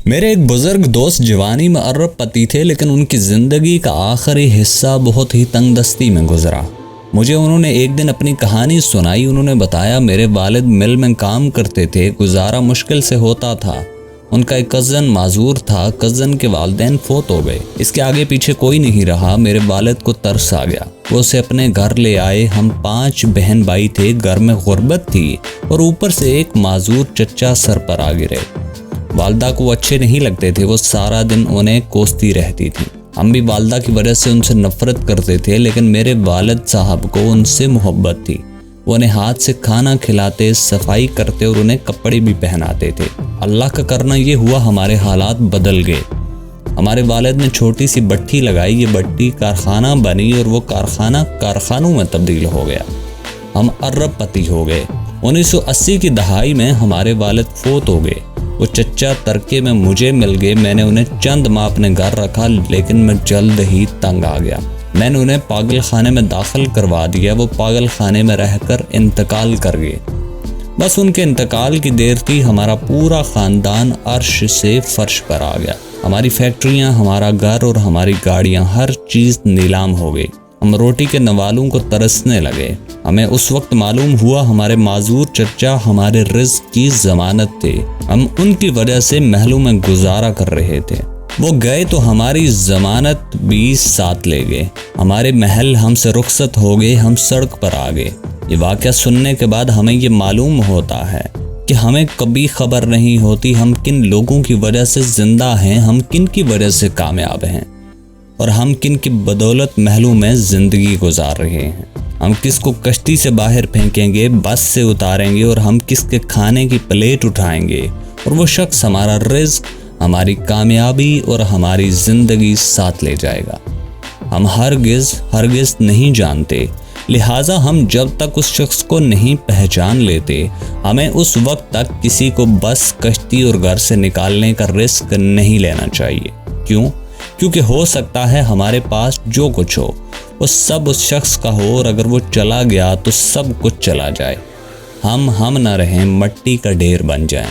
میرے ایک بزرگ دوست جوانی میں ارب پتی تھے، لیکن ان کی زندگی کا آخری حصہ بہت ہی تنگ دستی میں گزرا۔ مجھے انہوں نے ایک دن اپنی کہانی سنائی۔ انہوں نے بتایا، میرے والد مل میں کام کرتے تھے، گزارا مشکل سے ہوتا تھا۔ ان کا ایک کزن معذور تھا، کزن کے والدین فوت ہو گئے، اس کے آگے پیچھے کوئی نہیں رہا۔ میرے والد کو ترس آ گیا، وہ اسے اپنے گھر لے آئے۔ ہم 5 بہن بھائی تھے، گھر میں غربت تھی اور اوپر سے ایک معذور چچا سر پر آ گرے۔ والدہ کو وہ اچھے نہیں لگتے تھے، وہ سارا دن انہیں کوستی رہتی تھی۔ ہم بھی والدہ کی وجہ سے ان سے نفرت کرتے تھے، لیکن میرے والد صاحب کو ان سے محبت تھی۔ وہ انہیں ہاتھ سے کھانا کھلاتے، صفائی کرتے اور انہیں کپڑے بھی پہناتے تھے۔ اللہ کا کرنا یہ ہوا، ہمارے حالات بدل گئے۔ ہمارے والد نے چھوٹی سی بٹھی لگائی، یہ بٹھی کارخانہ بنی اور وہ کارخانہ کارخانوں میں تبدیل ہو گیا۔ ہم ارب پتی ہو گئے۔ 1980 کی دہائی میں ہمارے والد فوت ہو گئے۔ وہ چچا ترکے میں مجھے مل گئے۔ میں نے انہیں چند ماہ اپنے گھر رکھا، لیکن میں جلد ہی تنگ آ گیا۔ میں نے انہیں پاگل خانے میں داخل کروا دیا۔ وہ پاگل خانے میں رہ کر انتقال کر گئے۔ بس ان کے انتقال کی دیر تھی، ہمارا پورا خاندان عرش سے فرش پر آ گیا۔ ہماری فیکٹریاں، ہمارا گھر اور ہماری گاڑیاں، ہر چیز نیلام ہو گئی۔ ہم روٹی کے نوالوں کو ترسنے لگے۔ ہمیں اس وقت معلوم ہوا ہمارے معذور چچا ہمارے رزق کی ضمانت تھے۔ ہم ان کی وجہ سے محلوں میں گزارا کر رہے تھے۔ وہ گئے تو ہماری ضمانت بھی ساتھ لے گئے۔ ہمارے محل ہم سے رخصت ہو گئے، ہم سڑک پر آ گئے۔ یہ واقعہ سننے کے بعد ہمیں یہ معلوم ہوتا ہے کہ ہمیں کبھی خبر نہیں ہوتی ہم کن لوگوں کی وجہ سے زندہ ہیں، ہم کن کی وجہ سے کامیاب ہیں، اور ہم کن کی بدولت محلوں میں زندگی گزار رہے ہیں۔ ہم کس کو کشتی سے باہر پھینکیں گے، بس سے اتاریں گے، اور ہم کس کے کھانے کی پلیٹ اٹھائیں گے، اور وہ شخص ہمارا رزق، ہماری کامیابی اور ہماری زندگی ساتھ لے جائے گا۔ ہم ہرگز نہیں جانتے، لہٰذا ہم جب تک اس شخص کو نہیں پہچان لیتے، ہمیں اس وقت تک کسی کو بس، کشتی اور گھر سے نکالنے کا رسک نہیں لینا چاہیے۔ کیونکہ ہو سکتا ہے ہمارے پاس جو کچھ ہو وہ سب اس شخص کا ہو، اور اگر وہ چلا گیا تو سب کچھ چلا جائے۔ ہم نہ رہیں، مٹی کا ڈھیر بن جائیں۔